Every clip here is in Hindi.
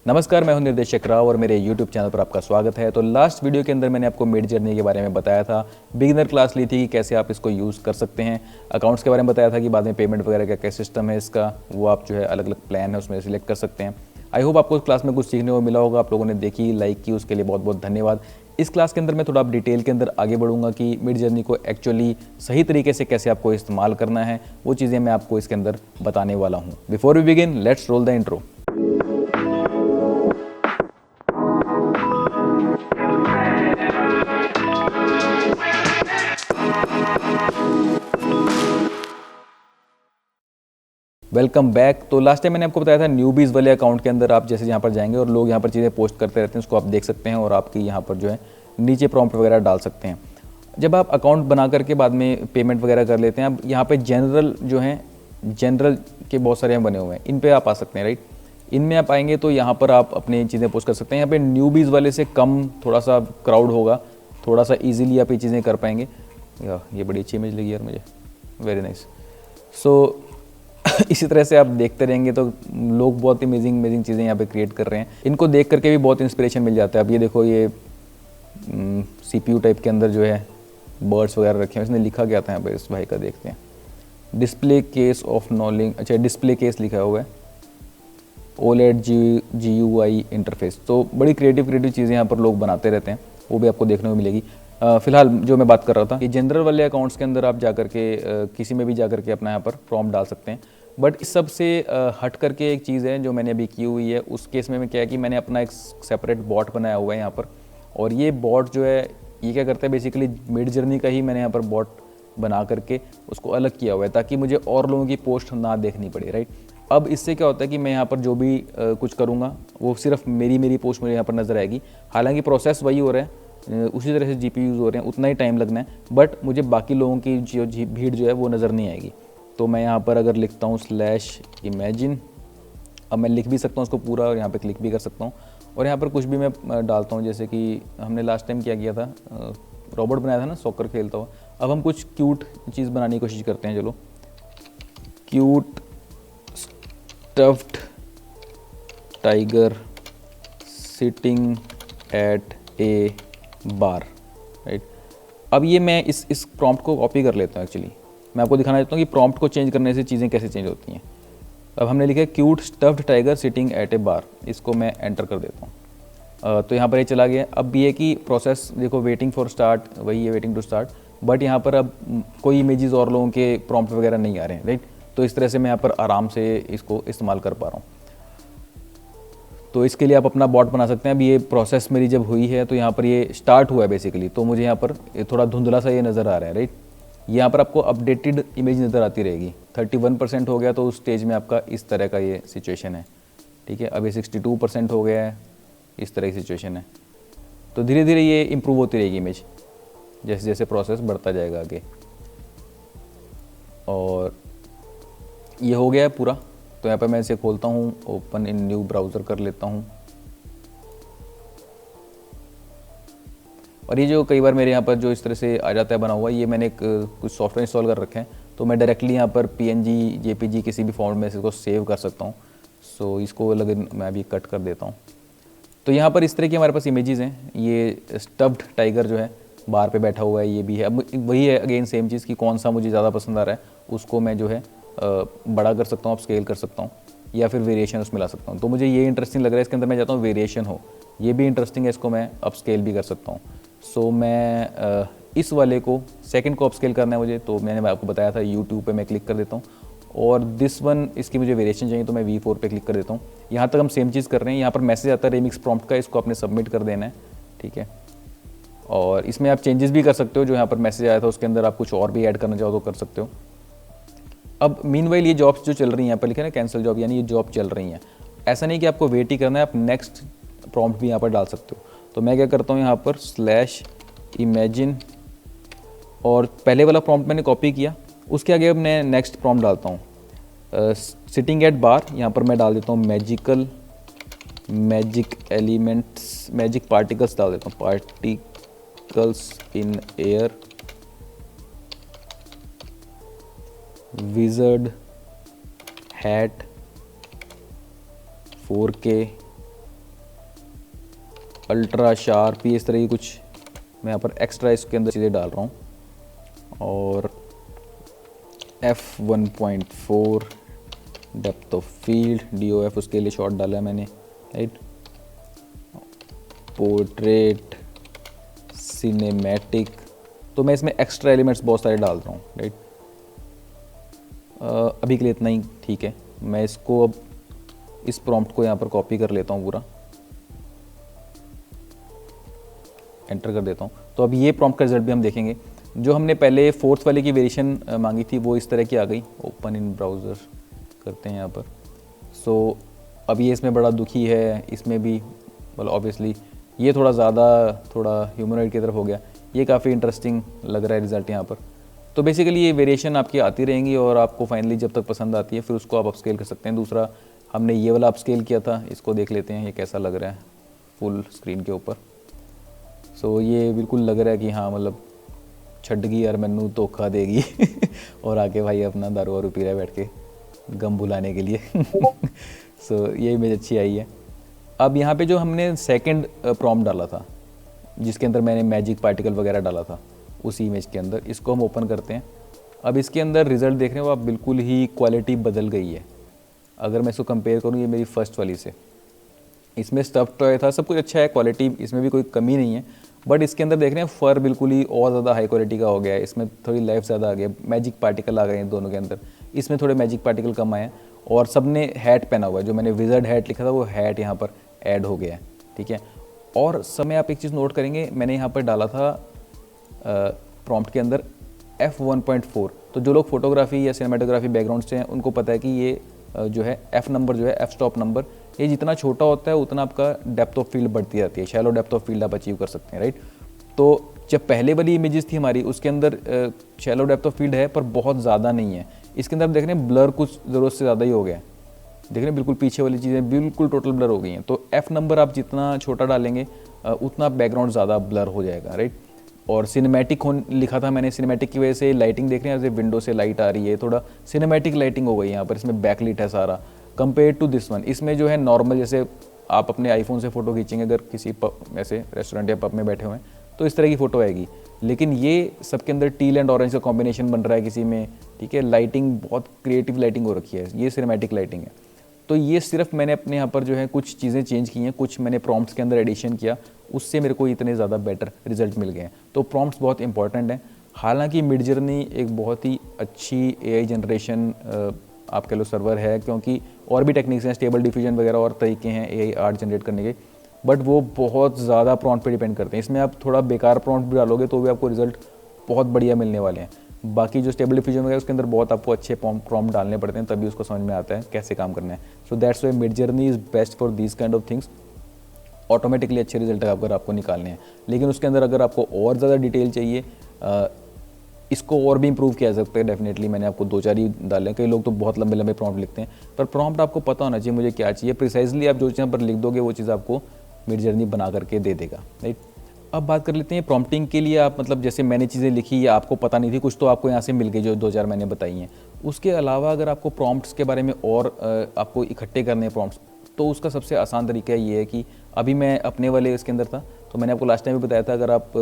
नमस्कार, मैं हूं निर्देशक राव और मेरे YouTube चैनल पर आपका स्वागत है। तो लास्ट वीडियो के अंदर मैंने आपको मिड जर्नी के बारे में बताया था, बिगिनर क्लास ली थी कि कैसे आप इसको यूज़ कर सकते हैं। अकाउंट्स के बारे में बताया था कि बाद में पेमेंट वगैरह का क्या सिस्टम है इसका, वो आप जो है अलग अलग प्लान है उसमें सिलेक्ट कर सकते हैं। आई होप आपको क्लास में कुछ सीखने को मिला होगा, आप लोगों ने देखी, लाइक की, उसके लिए बहुत बहुत धन्यवाद। इस क्लास के अंदर मैं थोड़ा डिटेल के अंदर आगे बढ़ूंगा कि मिड जर्नी को एक्चुअली सही तरीके से कैसे आपको इस्तेमाल करना है, वो चीज़ें मैं आपको इसके अंदर बताने वाला हूँ। Before we begin, let's roll the intro. Welcome back. तो लास्ट टाइम मैंने आपको बताया था न्यूबीज़ वाले अकाउंट के अंदर आप जैसे यहाँ पर जाएंगे और लोग यहाँ पर चीज़ें पोस्ट करते रहते हैं, उसको आप देख सकते हैं और आपकी यहाँ पर जो है नीचे प्रॉम्प्ट वगैरह डाल सकते हैं। जब आप अकाउंट बना करके बाद में पेमेंट वगैरह कर लेते हैं, अब यहाँ पे जनरल जो हैं, जनरल के बहुत सारे बने हुए हैं, इन पे आप आ सकते हैं, राइट। इनमें आप आएंगे तो यहाँ पर आप अपनी चीज़ें पोस्ट कर सकते हैं। यहाँ पे न्यूबीज़ वाले से कम थोड़ा सा क्राउड होगा, थोड़ा सा ईजिली आप ये चीज़ें कर पाएंगे। ये बड़ी अच्छी इमेज लगी यार मुझे, वेरी नाइस। सो इसी तरह से आप देखते रहेंगे तो लोग बहुत अमेजिंग चीज़ें यहाँ पे क्रिएट कर रहे हैं। इनको देख करके भी बहुत इंस्पिरेशन मिल जाता है। अब ये देखो, ये CPU टाइप के अंदर जो है बर्ड्स वगैरह रखे हैं। इसने लिखा क्या था यहाँ पे, इस भाई का देखते हैं। डिस्प्ले केस ऑफ नॉलिंग, अच्छा डिस्प्ले केस लिखा हुआ है, OLED GUI इंटरफेस। तो बड़ी क्रिएटिव चीज़ें यहाँ पर लोग बनाते रहते हैं, वो भी आपको देखने को मिलेगी। फिलहाल जो मैं बात कर रहा था, ये जनरल वाले अकाउंट्स के अंदर आप जा करके किसी में भी जा करके अपना यहाँ पर प्रॉम्प्ट डाल सकते हैं। बट इस सब से हट करके एक चीज़ है जो मैंने अभी की हुई है, उस केस में क्या है कि मैंने अपना एक सेपरेट बॉट बनाया हुआ है यहाँ पर। और ये बॉट जो है ये क्या करता है, बेसिकली मिड जर्नी का ही मैंने यहाँ पर बॉट बना करके उसको अलग किया हुआ है ताकि मुझे और लोगों की पोस्ट ना देखनी पड़े, राइट। अब इससे क्या होता है कि मैं यहाँ पर जो भी कुछ करूँगा वो सिर्फ मेरी पोस्ट मुझे यहाँ पर नज़र आएगी। हालांकि प्रोसेस वही हो रहा है, उसी तरह से GPU यूज़ हो रहे हैं, उतना ही टाइम लगना है, बट मुझे बाकी लोगों की जो भीड़ जो है वो नज़र नहीं आएगी। तो मैं यहाँ पर अगर लिखता हूँ /imagine, अब मैं लिख भी सकता हूँ उसको पूरा और यहाँ पे क्लिक भी कर सकता हूँ। और यहाँ पर कुछ भी मैं डालता हूँ, जैसे कि हमने लास्ट टाइम क्या किया था, रोबोट बनाया था ना सॉकर खेलता हुआ। अब हम कुछ क्यूट चीज़ बनाने की कोशिश करते हैं। चलो, cute stuffed tiger sitting at a bar, right. अब ये मैं इस प्रॉम्प्ट को कॉपी कर लेता हूँ। एक्चुअली मैं आपको दिखाना चाहता हूँ कि प्रॉम्प्ट को चेंज करने से चीज़ें कैसे चेंज होती हैं। अब हमने लिखा है cute stuffed tiger sitting at a bar, इसको मैं एंटर कर देता हूँ। तो यहाँ पर ये चला गया। अब ये कि प्रोसेस देखो, वेटिंग फॉर स्टार्ट, वही है वेटिंग टू स्टार्ट, बट यहाँ पर अब कोई इमेजेस और लोगों के प्रॉम्प्ट वगैरह नहीं आ रहे हैं, राइट। तो इस तरह से मैं यहाँ पर आराम से इसको इस्तेमाल कर पा रहा हूँ। तो इसके लिए आप अपना बॉट बना सकते हैं। अब ये प्रोसेस मेरी जब हुई है तो यहाँ पर ये स्टार्ट हुआ है बेसिकली, तो मुझे यहाँ पर थोड़ा धुंधला सा ये नज़र आ रहा है, राइट। यहाँ पर आपको अपडेटेड इमेज नज़र आती रहेगी। 31% हो गया तो उस स्टेज में आपका इस तरह का ये सिचुएशन है, ठीक है। अभी 62% हो गया है, इस तरह की सिचुएशन है। तो धीरे धीरे ये इम्प्रूव होती रहेगी इमेज, जैसे जैसे प्रोसेस बढ़ता जाएगा आगे। और ये हो गया है पूरा। तो यहाँ पर मैं इसे खोलता हूँ, ओपन इन न्यू ब्राउज़र कर लेता हूँ। और ये जो कई बार मेरे यहाँ पर जो इस तरह से आ जाता है बना हुआ, ये मैंने कुछ सॉफ्टवेयर इंस्टॉल कर रखे हैं, तो मैं डायरेक्टली यहाँ पर PNG JPG किसी भी फॉर्मेट में इसको सेव कर सकता हूँ। सो इसको अलग मैं अभी कट कर देता हूँ। तो यहाँ पर इस तरह की हमारे पास इमेजेस हैं। ये स्टफ्ड टाइगर जो है बार पे बैठा हुआ है, ये भी है। अब वही है अगेन सेम चीज़ कि कौन सा मुझे ज़्यादा पसंद आ रहा है, उसको मैं जो है बड़ा कर सकता हूँ, स्केल कर सकता हूँ, या फिर वेरिएशन उसमें ला सकता हूँ। तो मुझे ये इंटरेस्टिंग लग रहा है, इसके अंदर मैं चाहता हूँ वेरिएशन हो, ये भी इंटरेस्टिंग है, इसको मैं अप स्केल भी कर सकता हूँ। सो मैं इस वाले को सेकंड को अप स्केल करना है मुझे, तो मैंने आपको बताया था YouTube पे मैं क्लिक कर देता हूँ। और दिस वन, इसकी मुझे वेरिएशन चाहिए तो मैं V4 पे क्लिक कर देता हूँ। यहाँ तक हम सेम चीज़ कर रहे हैं। यहाँ पर मैसेज आता है रेमिक्स प्रॉम्प्ट का, इसको आपने सबमिट कर देना है, ठीक है। और इसमें आप चेंजेस भी कर सकते हो, जो यहाँ पर मैसेज आया था उसके अंदर आप कुछ और भी ऐड करना चाहो तो कर सकते हो। अब मीनवाइल ये जॉब्स जो चल रही हैं, यहाँ पर लिखा है ना कैंसिल जॉब, यानी ये जॉब चल रही हैं। ऐसा नहीं कि आपको वेट ही करना है, आप नेक्स्ट प्रॉम्प्ट भी यहाँ पर डाल सकते हो। तो मैं क्या करता हूँ, यहाँ पर /imagine, और पहले वाला प्रॉम्प्ट मैंने कॉपी किया, उसके आगे अब मैं नेक्स्ट प्रॉम्प्ट डालता हूँ। सिटिंग एट बार, यहाँ पर मैं डाल देता हूँ मैजिक एलिमेंट्स, मैजिक पार्टिकल्स डाल देता हूँ, particles in air, wizard hat 4K ultra sharp, ये इस तरह की कुछ मैं यहाँ पर एक्स्ट्रा इसके अंदर चीज़ें डाल रहा हूँ। और f1.4 depth of field, DOF उसके लिए शॉर्ट डाला है मैंने, राइट। पोर्ट्रेट, सिनेमैटिक, तो मैं इसमें एक्स्ट्रा एलिमेंट्स बहुत सारे डाल रहा हूँ, राइट। अभी के लिए इतना ही ठीक है। मैं इसको अब इस प्रॉम्प्ट को यहाँ पर कॉपी कर लेता हूँ पूरा, एंटर कर देता हूँ। तो अब ये प्रॉम्प्ट का रिजल्ट भी हम देखेंगे। जो हमने पहले फोर्थ वाले की वेरिएशन मांगी थी वो इस तरह की आ गई। ओपन इन ब्राउज़र करते हैं यहाँ पर। सो अब ये इसमें बड़ा दुखी है, इसमें भी मतलब ऑब्वियसली ये थोड़ा ज़्यादा थोड़ा ह्यूमनॉइड की तरफ हो गया। ये काफ़ी इंटरेस्टिंग लग रहा है रिज़ल्ट यहाँ पर। तो बेसिकली ये वेरिएशन आपकी आती रहेंगी और आपको फाइनली जब तक पसंद आती है फिर उसको आप अपस्केल कर सकते हैं। दूसरा हमने ये वाला अपस्केल किया था, इसको देख लेते हैं ये कैसा लग रहा है फुल स्क्रीन के ऊपर। सो ये बिल्कुल लग रहा है कि हाँ मतलब छड्डगी यार मैनू धोखा देगी और आके भाई अपना दारू वारू पी रहा है बैठ के गम भुलाने के लिए। सो ये इमेज अच्छी आई है। अब यहाँ पे जो हमने सेकंड प्रॉम्प्ट डाला था जिसके अंदर मैंने मैजिक पार्टिकल वगैरह डाला था उसी इमेज के अंदर, इसको हम ओपन करते हैं। अब इसके अंदर रिज़ल्ट देख रहे हो आप, बिल्कुल ही क्वालिटी बदल गई है। अगर मैं इसको कंपेयर करूँ ये मेरी फर्स्ट वाली से, इसमें स्टफ टॉय था, सब कुछ अच्छा है, क्वालिटी इसमें भी कोई कमी नहीं है। बट इसके अंदर देख रहे हैं फर बिल्कुल ही और ज़्यादा हाई क्वालिटी का हो गया है। इसमें थोड़ी लाइफ ज़्यादा आ गया, मैजिक पार्टिकल आ गए हैं दोनों के अंदर। इसमें थोड़े मैजिक पार्टिकल कम आए हैं और सब ने हैट पहना हुआ है। जो मैंने विज़र्ड हैट लिखा था वो हैट यहाँ पर ऐड हो गया है, ठीक है। और सब में आप एक चीज़ नोट करेंगे, मैंने यहाँ पर डाला था प्रॉम्प्ट के अंदर f1.4। तो जो लोग फोटोग्राफी या सिनेमाटोग्राफी बैकग्राउंड से हैं उनको पता है कि ये जो है f नंबर जो है f स्टॉप नंबर, ये जितना छोटा होता है उतना आपका डेप्थ ऑफ फील्ड बढ़ती जाती है, शैलो डेप्थ ऑफ फील्ड आप अचीव कर सकते हैं, राइट। तो जब पहले वाली इमेजेस थी हमारी उसके अंदर शैलो डेप्थ ऑफ फील्ड है पर बहुत ज़्यादा नहीं है। इसके अंदर आप देख रहे हैं ब्लर कुछ ज़रूरत से ज़्यादा ही हो गया है, देख रहे हैं बिल्कुल पीछे वाली चीज़ें बिल्कुल टोटल ब्लर हो गई हैं। तो f नंबर आप जितना छोटा डालेंगे उतना बैकग्राउंड ज़्यादा ब्लर हो जाएगा, राइट। और सिनेमैटिक लिखा था मैंने, सिनेमैटिक की वजह से लाइटिंग देख रहे हैं, जैसे विंडो से लाइट आ रही है, थोड़ा सिनेमैटिक लाइटिंग हो गई यहाँ पर। इसमें बैकलिट है सारा कंपेयर टू दिस वन। इसमें जो है नॉर्मल, जैसे आप अपने आईफोन से फ़ोटो खींचेंगे अगर किसी ऐसे रेस्टोरेंट या पब में बैठे हुए हैं तो इस तरह की फ़ोटो आएगी। लेकिन ये सबके अंदर टील एंड ऑरेंज का कॉम्बिनेशन बन रहा है किसी में, ठीक है। लाइटिंग बहुत क्रिएटिव लाइटिंग हो रखी है, ये सिनेमैटिक लाइटिंग है। तो ये सिर्फ मैंने अपने यहाँ पर जो है कुछ चीज़ें चेंज की हैं, कुछ मैंने प्रॉम्प्ट्स के अंदर एडिशन किया, उससे मेरे को इतने ज़्यादा बेटर रिजल्ट मिल गए हैं। तो प्रॉम्प्ट्स बहुत इंपॉर्टेंट हैं। हालांकि मिडजर्नी एक बहुत ही अच्छी AI जनरेशन आप कह लो सर्वर है, क्योंकि और भी टेक्निक्स हैं, स्टेबल डिफ्यूजन वगैरह और तरीके हैं AI आर्ट जनरेट करने के, बट वो बहुत ज़्यादा प्रॉम्प्ट पे डिपेंड करते हैं। इसमें आप थोड़ा बेकार प्रॉम्प्ट भी डालोगे तो भी आपको रिजल्ट बहुत बढ़िया मिलने वाले हैं। बाकी जो स्टेबल डिफ्यूजन वगैरह उसके अंदर बहुत आपको अच्छे प्रॉम्प्ट डालने पड़ते हैं, तभी उसको समझ में आता है कैसे काम करना है। So that's why Midjourney is best for these kind of things. Automatically अच्छे रिजल्ट अगर आपको निकालने हैं, लेकिन उसके अंदर अगर आपको और ज़्यादा डिटेल चाहिए, इसको और भी इंप्रूव किया जा सकता है। डेफिनेटली मैंने आपको 2-4 ही डाले। कई लोग तो बहुत लंबे लंबे प्रॉम्प्ट लिखते हैं, पर प्रॉम्प्ट आपको पता होना चाहिए मुझे क्या चाहिए। प्रिसाइजली आप जो चीज़ पर लिख दोगे वो चीज़ आपको मिडजर्नी बना करके दे देगा, राइट। अब बात कर लेते हैं प्रॉम्प्टिंग के लिए। आप मतलब जैसे मैंने चीज़ें लिखी या आपको पता नहीं थी कुछ, तो आपको यहाँ से मिल गई जो 2-4 मैंने बताई हैं। उसके अलावा अगर आपको प्रॉम्प्ट्स के बारे में और आपको इकट्ठे करने हैं प्रॉम्प्ट्स, तो उसका सबसे आसान तरीका ये है कि अभी मैं अपने वाले इसके अंदर था, तो मैंने आपको लास्ट टाइम भी बताया था, अगर आप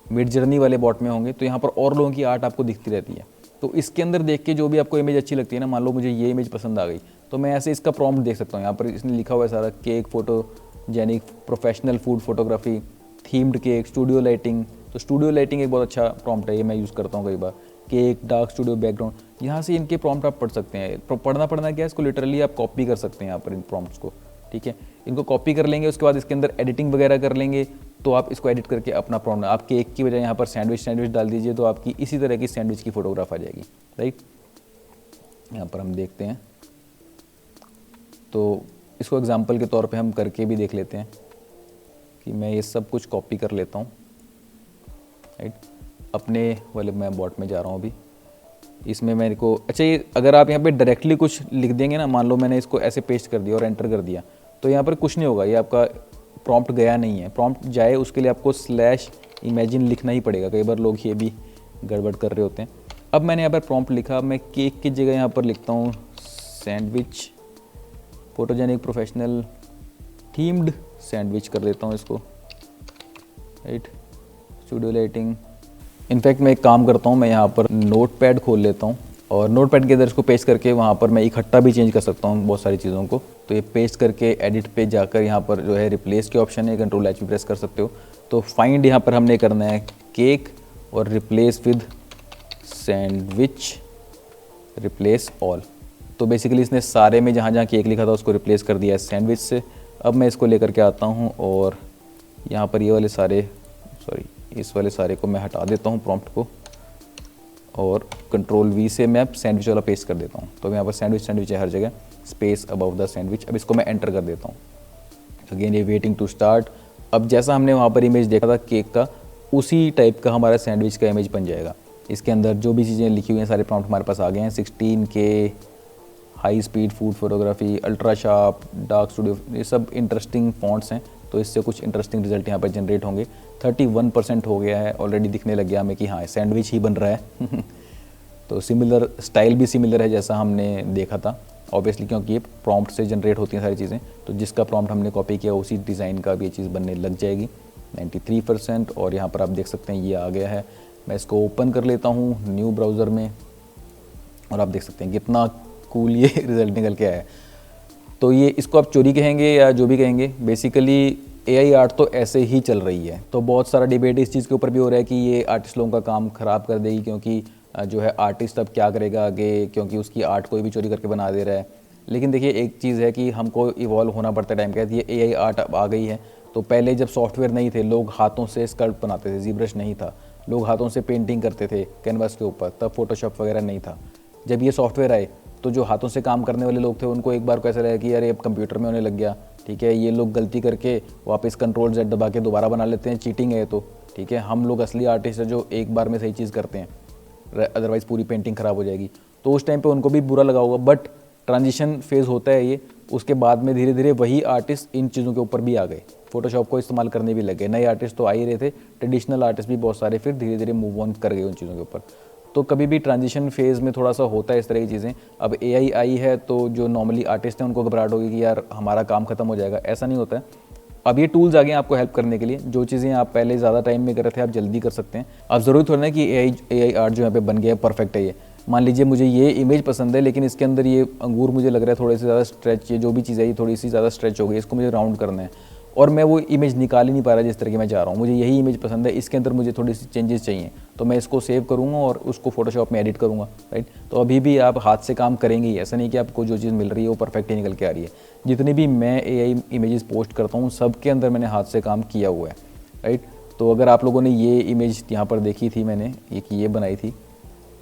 मिडजर्नी वाले बॉट में होंगे तो यहाँ पर और लोगों की आर्ट आपको दिखती रहती है। तो इसके अंदर देख के जो भी आपको इमेज अच्छी लगती है ना, मान लो मुझे ये इमेज पसंद आ गई, तो मैं ऐसे इसका प्रॉम्प्ट देख सकता हूँ। यहाँ पर इसने लिखा हुआ है सारा, cake photogenic, professional food photography, themed cake, studio lighting. तो स्टूडियो लाइटिंग एक बहुत अच्छा प्रॉम्प्ट है, ये मैं यूज़ करता हूँ कई बार। केक, डार्क स्टूडियो बैकग्राउंड, यहाँ से इनके प्रॉम्प्ट आप पढ़ सकते हैं। पढ़ना क्या है, इसको लिटरली आप कॉपी कर सकते हैं यहाँ पर इन प्रॉम्प्ट्स को, ठीक है। इनको कॉपी कर लेंगे, उसके बाद इसके अंदर एडिटिंग वगैरह कर लेंगे, तो आप इसको एडिट करके अपना प्रॉम्प्ट, आप केक की बजाय यहाँ पर सैंडविच डाल दीजिए, तो आपकी इसी तरह की सैंडविच की फोटोग्राफ आ जाएगी, राइट। यहाँ पर हम देखते हैं, तो इसको एग्जाम्पल के तौर पे हम करके भी देख लेते हैं कि मैं ये सब कुछ कॉपी कर लेता हूँ, राइट। अपने वाले मैं बॉट में जा रहा हूँ अभी। इसमें मेरे को अच्छा, ये अगर आप यहाँ पे डायरेक्टली कुछ लिख देंगे ना, मान लो मैंने इसको ऐसे पेस्ट कर दिया और एंटर कर दिया, तो यहाँ पर कुछ नहीं होगा, ये आपका प्रॉम्प्ट गया नहीं है। प्रॉम्प्ट जाए उसके लिए आपको /imagine लिखना ही पड़ेगा। कई बार लोग ये भी गड़बड़ कर रहे होते हैं। अब मैंने यहाँ पर प्रॉम्प्ट लिखा, मैं केक की जगह यहाँ पर लिखता हूँ sandwich, photogenic, professional, themed sandwich कर देता हूँ इसको, राइट, स्टूडियो लाइटिंग। इनफैक्ट मैं एक काम करता हूँ, मैं यहाँ पर नोटपैड खोल लेता हूँ और नोटपैड के अंदर इसको पेस्ट करके वहाँ पर मैं इकट्ठा भी चेंज कर सकता हूँ बहुत सारी चीज़ों को। तो ये पेस्ट करके एडिट पे जाकर यहाँ पर जो है रिप्लेस के ऑप्शन है, कंट्रोल एच भी प्रेस कर सकते हो। तो फाइंड यहाँ पर हमने करना है केक और replace with sandwich, replace all. तो बेसिकली इसने सारे में जहाँ जहाँ केक लिखा था उसको रिप्लेस कर दिया है सैंडविच से। अब मैं इसको लेकर के आता हूँ और यहाँ पर ये वाले सारे, सॉरी इस वाले सारे को मैं हटा देता हूँ प्रॉम्प्ट को, और कंट्रोल वी से मैं सैंडविच वाला पेस्ट कर देता हूँ। तो यहाँ पर सैंडविच सैंडविच है हर जगह, स्पेस अबव द सैंडविच। अब इसको मैं एंटर कर देता हूँ। अगेन ये वेटिंग टू स्टार्ट। अब जैसा हमने वहाँ पर इमेज देखा था केक का, उसी टाइप का हमारा सैंडविच का इमेज बन जाएगा। इसके अंदर जो भी चीज़ें लिखी हुई हैं सारे प्रॉम्प्ट हमारे पास आ गए हैं। 16K, high speed food photography, ultra sharp, dark studio, ये सब इंटरेस्टिंग फॉन्ट्स हैं। तो इससे कुछ इंटरेस्टिंग रिजल्ट यहाँ पर जनरेट होंगे। 31% हो गया है ऑलरेडी, दिखने लग गया हमें कि हाँ सैंडविच ही बन रहा है। तो सिमिलर स्टाइल भी सिमिलर है जैसा हमने देखा था ऑब्वियसली, क्योंकि ये प्रॉम्प्ट से जनरेट होती हैं सारी चीज़ें। तो जिसका प्रॉम्प्ट हमने कॉपी किया उसी डिज़ाइन का भी ये चीज़ बनने लग जाएगी। 93%। और यहाँ पर आप देख सकते हैं ये आ गया है। मैं इसको ओपन कर लेता हूँ न्यू ब्राउज़र में और आप देख सकते हैं कितना कूल ये रिजल्ट निकल के आया है। तो ये इसको आप चोरी कहेंगे या जो भी कहेंगे, बेसिकली AI आर्ट तो ऐसे ही चल रही है। तो बहुत सारा डिबेट इस चीज़ के ऊपर भी हो रहा है कि ये आर्टिस्ट लोगों का काम ख़राब कर देगी, क्योंकि जो है आर्टिस्ट अब क्या करेगा आगे, क्योंकि उसकी आर्ट कोई भी चोरी करके बना दे रहा है। लेकिन देखिए एक चीज़ है कि हमको इवॉल्व होना पड़ता है टाइम के साथ। ये AI आर्ट अब आ गई है। तो पहले जब सॉफ्टवेयर नहीं थे, लोग हाथों से स्कल्प्ट बनाते थे, ज़ीब्रश नहीं था, लोग हाथों से पेंटिंग करते थे कैनवास के ऊपर, तब फोटोशॉप वगैरह नहीं था। जब ये सॉफ्टवेयर आए तो जो हाथों से काम करने वाले लोग थे उनको एक बार को ऐसा लगा कि यार ये अब कंप्यूटर में होने लग गया, ठीक है, ये लोग गलती करके वापस कंट्रोल Z दबा के दोबारा बना लेते हैं, चीटिंग है तो, ठीक है, हम लोग असली आर्टिस्ट है जो एक बार में सही चीज़ करते हैं, अदरवाइज़ पूरी पेंटिंग ख़राब हो जाएगी। तो उस टाइम पे उनको भी बुरा लगा होगा। बट ट्रांजिशन फेज़ होता है ये, उसके बाद में धीरे धीरे वही आर्टिस्ट इन चीज़ों के ऊपर भी आ गए, फोटोशॉप को इस्तेमाल करने भी लगे। नए आर्टिस्ट तो आ ही रहे थे, ट्रेडिशनल आर्टिस्ट भी बहुत सारे फिर धीरे धीरे मूव ऑन कर गए उन चीज़ों के ऊपर। तो कभी भी ट्रांजिशन फेज़ में थोड़ा सा होता है इस तरह की चीज़ें। अब AI आई है तो जो नॉर्मली आर्टिस्ट हैं उनको घबराहट होगी कि यार हमारा काम खत्म हो जाएगा, ऐसा नहीं होता है। अब ये टूल्स आ गए हैं आपको हेल्प करने के लिए। जो चीज़ें आप पहले ज़्यादा टाइम में कर रहे थे आप जल्दी कर सकते हैं। अब ज़रूरी थोड़ा ना कि AI आर्ट जो यहाँ पे बन गया है परफेक्ट है ये। मान लीजिए मुझे ये इमेज पसंद है लेकिन इसके अंदर ये अंगूर मुझे लग रहा है थोड़े से ज़्यादा स्ट्रेच, ये जो भी चीज़ है ये थोड़ी सी ज़्यादा स्ट्रेच हो गई, इसको मुझे राउंड करना है और मैं वो इमेज निकाल ही नहीं पा रहा जिस तरह की मैं चाह रहा हूँ। मुझे यही इमेज पसंद है, इसके अंदर मुझे थोड़ी सी चेंजेस चाहिए, तो मैं इसको सेव करूँगा और उसको फोटोशॉप में एडिट करूँगा, राइट। तो अभी भी आप हाथ से काम करेंगे ही, ऐसा नहीं कि आपको जो चीज़ मिल रही है वो परफेक्ट ही निकल के आ रही है। जितनी भी मैं AI इमेजेस पोस्ट करता हूँ सबके अंदर मैंने हाथ से काम किया हुआ है, राइट। तो अगर आप लोगों ने ये इमेज यहाँ पर देखी थी, मैंने ये बनाई थी,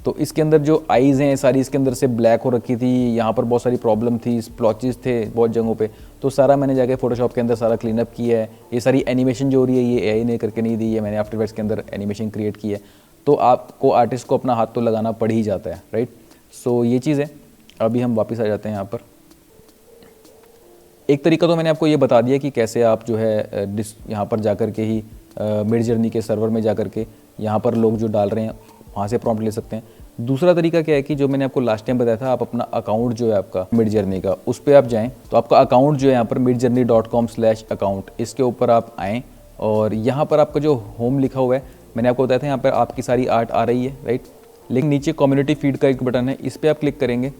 तो इसके अंदर जो आईज़ हैं सारी इसके अंदर से ब्लैक हो रखी थी, यहाँ पर बहुत सारी प्रॉब्लम थी, स्प्लॉचेस थे बहुत जगहों पे, तो सारा मैंने जाके फोटोशॉप के अंदर सारा क्लीन अप किया है। ये सारी एनिमेशन जो हो रही है ये AI ने करके नहीं दी है, मैंने आफ्टर इफेक्ट्स के अंदर एनिमेशन क्रिएट की है। तो आपको आर्टिस्ट को अपना हाथ तो लगाना पड़ ही जाता है, राइट। सो ये चीज़ है। अभी हम वापस आ जाते हैं यहाँ पर। एक तरीका तो मैंने आपको ये बता दिया कि कैसे आप जो है यहाँ पर जा कर के ही मिडजर्नी के सर्वर में जा कर के यहाँ पर लोग जो डाल रहे हैं वहाँ से प्रॉम्प्ट ले सकते हैं। दूसरा तरीका क्या है कि जो मैंने आपको लास्ट टाइम बताया था, आप अपना अकाउंट जो है आपका मिडजर्नी का, उस पर आप जाएं तो आपका अकाउंट जो है यहाँ पर midjourney.com/account, इसके ऊपर आप आएँ और यहाँ पर आपका जो होम लिखा हुआ है, मैंने आपको बताया था यहाँ पर आपकी सारी आर्ट आ रही है, राइट। लेकिन नीचे कम्युनिटी फीड का एक बटन है, इस पर आप क्लिक करेंगे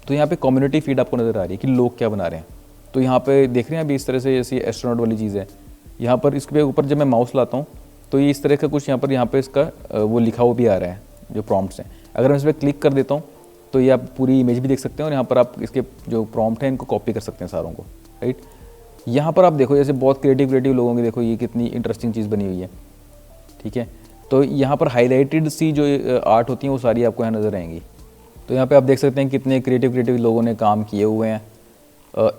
तो यहाँ पे कम्युनिटी फीड आपको नज़र आ रही है कि लोग क्या बना रहे हैं। तो यहाँ पे देख रहे हैं अभी इस तरह से जैसे एस्ट्रोनॉट वाली चीज़ है, यहाँ पर इसके ऊपर जब मैं माउस लाता हूँ तो ये इस तरह का कुछ यहाँ पे इसका वो लिखा हुआ भी आ रहा है जो प्रॉम्प्ट्स हैं। अगर मैं इस पर क्लिक कर देता हूँ तो ये आप पूरी इमेज भी देख सकते हैं और यहाँ पर आप इसके जो प्रॉम्प्ट हैं इनको कॉपी कर सकते हैं सारों को, राइट। यहाँ पर आप देखो जैसे बहुत क्रिएटिव लोगों की, देखो ये कितनी इंटरेस्टिंग चीज़ बनी हुई है, ठीक है। तो यहाँ पर हाईलाइटेड सी जो आर्ट होती हैं वो सारी आपको यहाँ नज़र आएंगी। तो यहाँ पे आप देख सकते हैं कितने क्रिएटिव लोगों ने काम किए हुए हैं।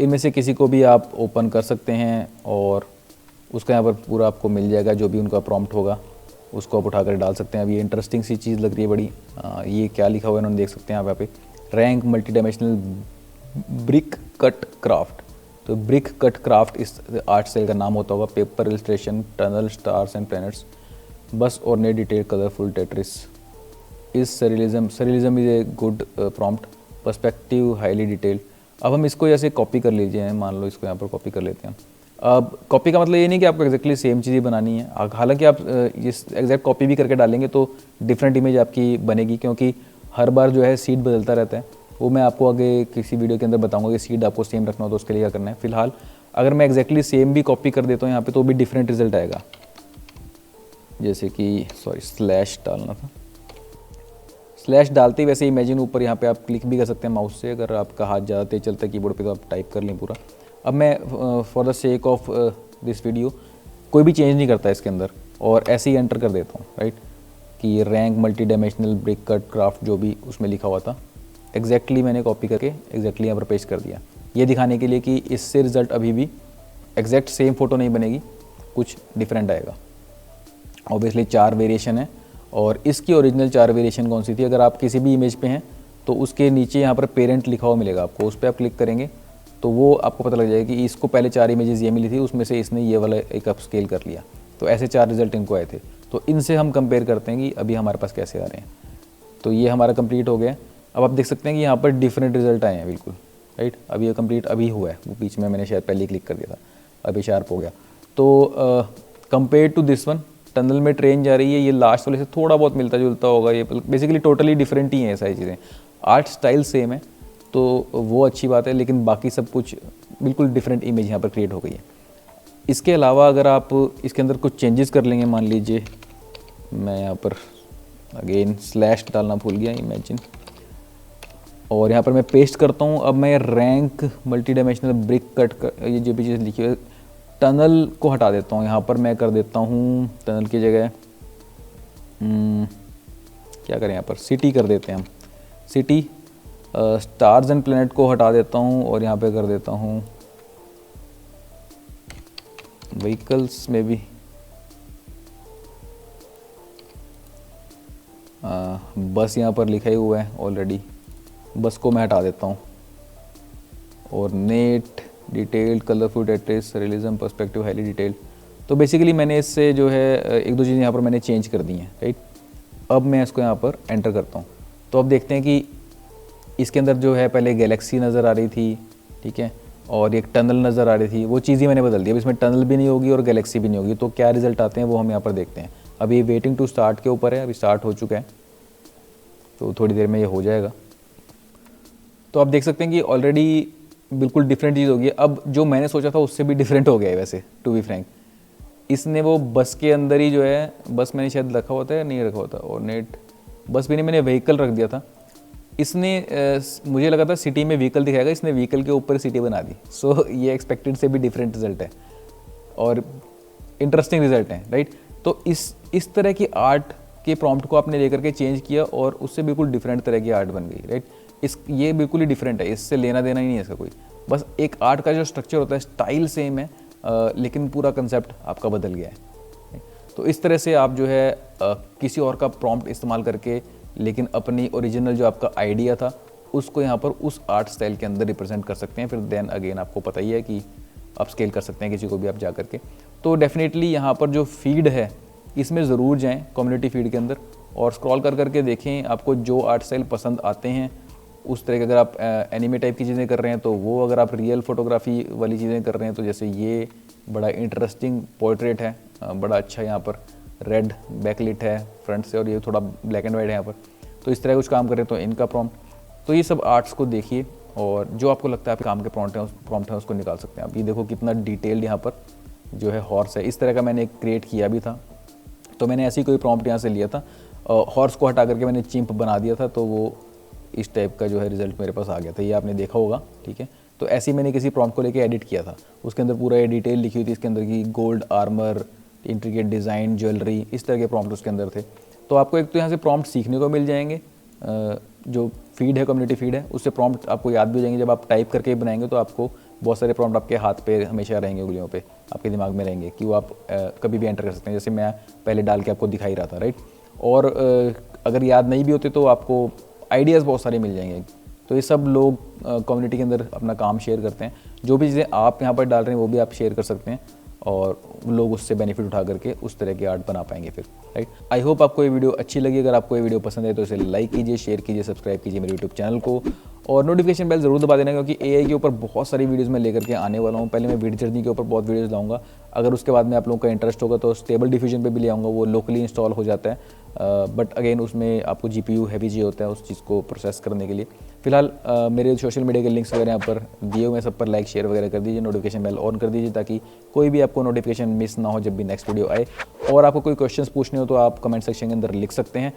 इनमें से किसी को भी आप ओपन कर सकते हैं और उसका यहाँ पर पूरा आपको मिल जाएगा, जो भी उनका प्रॉम्प्ट होगा उसको आप उठाकर डाल सकते हैं। अब ये इंटरेस्टिंग सी चीज़ लग रही है बड़ी। ये क्या लिखा हुआ है इन्होंने देख सकते हैं आप यहाँ पे, rank multi dimensional brick cut craft. तो ब्रिक कट क्राफ्ट इस आर्ट स्टाइल का नाम होता होगा। Paper illustration, tunnel, stars and planets, बस और ने detail colourful Tetris is surrealism is a good prompt, perspective highly detailed. अब हम इसको जैसे कॉपी कर लीजिए, मान लो इसको यहाँ पर कॉपी कर लेते हैं। अब कॉपी का मतलब ये नहीं कि आपको एग्जैक्टली सेम चीज़ ही बनानी है, हालांकि आप इस एग्जैक्ट कॉपी भी करके डालेंगे तो डिफरेंट इमेज आपकी बनेगी, क्योंकि हर बार जो है सीड बदलता रहता है। वो मैं आपको आगे किसी वीडियो के अंदर बताऊंगा कि सीड आपको सेम रखना हो तो उसके लिए क्या करना है। फिलहाल अगर मैं एग्जैक्टली सेम भी कॉपी कर देता हूँ यहाँ पे तो भी डिफरेंट रिजल्ट आएगा। जैसे कि स्लैश डालना था, स्लैश डालते ही वैसे इमेजिन ऊपर यहाँ पे आप क्लिक भी कर सकते हैं माउस से, अगर आपका हाथ ज़्यादा तेज चलता है कीबोर्ड पे तो आप टाइप कर लें पूरा। अब मैं for the sake of this video कोई भी चेंज नहीं करता इसके अंदर और ऐसे ही एंटर कर देता हूँ, राइट, कि rank multi dimensional brick cut craft जो भी उसमें लिखा हुआ था एग्जैक्टली मैंने कॉपी करके एग्जैक्टली यहाँ पर पेस्ट कर दिया, ये दिखाने के लिए कि इससे रिजल्ट अभी भी एग्जैक्ट सेम फ़ोटो नहीं बनेगी, कुछ डिफरेंट आएगा। ऑब्वियसली 4 वेरिएशन है और इसकी ओरिजिनल 4 वेरिएशन कौन सी थी, अगर आप किसी भी इमेज पे हैं तो उसके नीचे यहाँ पर पेरेंट लिखा हुआ मिलेगा आपको, उस पर आप क्लिक करेंगे तो वो आपको पता लग जाएगा कि इसको पहले 4 इमेजेस ये मिली थी, उसमें से इसने ये वाला एक अप स्केल कर लिया, तो ऐसे 4 रिजल्ट इनको आए थे। तो इनसे हम कंपेयर करते हैं कि अभी हमारे पास कैसे आ रहे हैं। तो ये हमारा कंप्लीट हो गया। अब आप देख सकते हैं कि यहाँ पर डिफरेंट रिजल्ट आए हैं बिल्कुल, राइट। अभी ये कंप्लीट अभी हुआ है, वो बीच में मैंने शायद पहले ही क्लिक कर दिया था, अभी शार्प हो गया। तो compare to this one, tunnel में ट्रेन जा रही है, ये लास्ट वाले से थोड़ा बहुत मिलता जुलता होगा, ये बेसिकली टोटली डिफरेंट ही है सारी चीज़ें। आर्ट स्टाइल सेम है तो वो अच्छी बात है, लेकिन बाकी सब कुछ बिल्कुल डिफरेंट इमेज यहाँ पर क्रिएट हो गई है। इसके अलावा अगर आप इसके अंदर कुछ चेंजेस कर लेंगे, मान लीजिए मैं यहाँ पर अगेन स्लैश डालना भूल गया, इमेजिन, और यहाँ पर मैं पेस्ट करता हूँ। अब मैं rank multi dimensional brick cut ये जो भी चीज़ लिखी है, टनल को हटा देता हूँ, यहाँ पर मैं कर देता हूँ टनल की जगह क्या करें, यहाँ पर सिटी कर देते हैं हम, सिटी। स्टार्स एंड प्लैनेट को हटा देता हूँ और यहाँ पे कर देता हूँ व्हीकल्स में भी बस यहाँ पर लिखा ही हुआ है ऑलरेडी, बस को मैं हटा देता हूँ। और नेट डिटेल्ड कलरफुल डेटेस रियलिज्म पर्सपेक्टिव हाईली डिटेल्ड, तो बेसिकली मैंने इससे जो है एक दो चीज़ें यहाँ पर मैंने चेंज कर दी हैं, राइट। अब मैं इसको यहाँ पर एंटर करता हूँ तो अब देखते हैं कि इसके अंदर जो है पहले गैलेक्सी नज़र आ रही थी, ठीक है, और एक टनल नज़र आ रही थी, वो चीज़ ही मैंने बदल दी। अब इसमें टनल भी नहीं होगी और गैलेक्सी भी नहीं होगी, तो क्या रिजल्ट आते हैं वो हम यहाँ पर देखते हैं। अभी वेटिंग टू स्टार्ट के ऊपर है, अभी स्टार्ट हो चुका है तो थोड़ी देर में ये हो जाएगा। तो आप देख सकते हैं कि ऑलरेडी बिल्कुल डिफरेंट चीज़ होगी। अब जो मैंने सोचा था उससे भी डिफरेंट हो गया है वैसे, टू बी फ्रैंक। इसने वो बस के अंदर ही जो है, बस मैंने शायद रखा हुआ था या नहीं रखा हुआ था, और नेट बस भी नहीं, मैंने व्हीकल रख दिया था। इसने मुझे लगा था सिटी में व्हीकल दिखाएगा, इसने व्हीकल के ऊपर सिटी बना दी। सो ये एक्सपेक्टेड से भी डिफरेंट रिजल्ट है और इंटरेस्टिंग रिजल्ट है, राइट। तो इस तरह की आर्ट के प्रॉम्प्ट को आपने लेकर के चेंज किया और उससे बिल्कुल डिफरेंट तरह की आर्ट बन गई, राइट। ये बिल्कुल ही डिफरेंट है, इससे लेना देना ही नहीं है इसका कोई। बस एक आर्ट का जो स्ट्रक्चर होता है, स्टाइल सेम है लेकिन पूरा कंसेप्ट आपका बदल गया है। तो इस तरह से आप जो है किसी और का प्रॉम्प्ट इस्तेमाल करके, लेकिन अपनी ओरिजिनल जो आपका आइडिया था उसको यहाँ पर उस आर्ट स्टाइल के अंदर रिप्रेजेंट कर सकते हैं। फिर देन अगेन आपको पता ही है कि आप स्केल कर सकते हैं किसी को भी आप जा करके। तो डेफिनेटली यहाँ पर जो फीड है इसमें ज़रूर जाएं, कम्युनिटी फीड के अंदर, और स्क्रॉल कर करके देखें आपको जो आर्ट स्टाइल पसंद आते हैं उस तरह के। अगर आप एनिमे टाइप की चीज़ें कर रहे हैं तो वो, अगर आप रियल फोटोग्राफी वाली चीज़ें कर रहे हैं तो जैसे ये बड़ा इंटरेस्टिंग पोर्ट्रेट है, बड़ा अच्छा, यहाँ पर रेड बैकलिट है फ्रंट से और ये थोड़ा ब्लैक एंड वाइट है यहाँ पर, तो इस तरह कुछ काम करें तो इनका प्रॉम्प्ट। तो ये सब आर्ट्स को देखिए और जो आपको लगता है आपके काम के प्रॉम्प्ट हैं उसको निकाल सकते हैं आप। ये देखो कितना डिटेल्ड यहाँ पर जो है हॉर्स है, इस तरह का मैंने क्रिएट किया भी था। तो मैंने ऐसी कोई प्रॉम्प्ट यहाँ से लिया था, हॉर्स को हटा करके मैंने चिंप बना दिया था, तो वो इस टाइप का जो है रिजल्ट मेरे पास आ गया था। ये आपने देखा होगा, ठीक है। तो ऐसे ही मैंने किसी प्रॉम्प्ट को लेके एडिट किया था, उसके अंदर पूरा ये डिटेल लिखी हुई थी, इसके अंदर की gold armour, intricate design, jewellery, इस तरह के प्रॉम्प्ट उसके अंदर थे। तो आपको एक तो यहाँ से प्रॉम्प्ट सीखने को मिल जाएंगे, जो फीड है, कम्युनिटी फीड है, उससे प्रॉम्प्ट आपको याद भी हो जाएंगे। जब आप टाइप करके बनाएंगे तो आपको बहुत सारे प्रॉम्प्ट आपके हाथ पे हमेशा रहेंगे, उंगलियों पे, आपके दिमाग में रहेंगे कि वो आप कभी भी एंटर कर सकते हैं, जैसे मैं पहले डाल के आपको दिखाई रहा था, राइट। और अगर याद नहीं भी होते तो आपको आइडियाज़ बहुत सारे मिल जाएंगे। तो ये सब लोग कम्युनिटी के अंदर अपना काम शेयर करते हैं, जो भी चीज़ें आप यहाँ पर डाल रहे हैं वो भी आप शेयर कर सकते हैं। और लोग उससे बेनिफिट उठा करके उस तरह की आर्ट बना पाएंगे फिर, राइट। आई होप आपको ये वीडियो अच्छी लगी। अगर आपको ये वीडियो पसंद है तो इसे लाइक कीजिए, शेयर कीजिए, सब्सक्राइब कीजिए मेरे यूट्यूब चैनल को और नोटिफिकेशन बेल जरूर दबा देना, क्योंकि एआई के ऊपर बहुत सारी वीडियोस मैं लेकर के आने वाला हूँ। पहले मैं वीडियो जर्नी के ऊपर बहुत वीडियोस लाऊंगा, अगर उसके बाद में आप लोगों का इंटरेस्ट होगा तो स्टेबल डिफ्यूजन पे भी ले आऊँगा, वो लोकली इंस्टॉल हो जाता है, बट अगेन उसमें आपको जीपीयू हैवी चाहिए होता है उस चीज़ को प्रोसेस करने के लिए। फिलहाल मेरे सोशल मीडिया के लिंक्स वगैरह यहाँ पर दिए हुए हैं, सब पर लाइक शेयर वगैरह कर दीजिए, नोटिफिकेशन बेल ऑन कर दीजिए ताकि कोई भी आपको नोटिफिकेशन मिस ना हो जब भी नेक्स्ट वीडियो आए। और आपको कोई क्वेश्चंस पूछने हो तो आप कमेंट सेक्शन के अंदर लिख सकते हैं।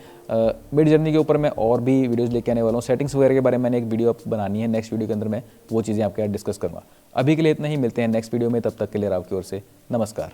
मिड जर्नी के ऊपर मैं और भी वीडियोस लेके आने वाला हूँ, सेटिंग्स वगैरह के बारे में मैंने एक वीडियो बनानी है, नेक्स्ट वीडियो के अंदर मैं वो चीज़ें आपके साथ डिस्कस करूँगा। अभी के लिए इतना ही, मिलते हैं नेक्स्ट वीडियो में, तब तक के लिए आपकी ओर से नमस्कार।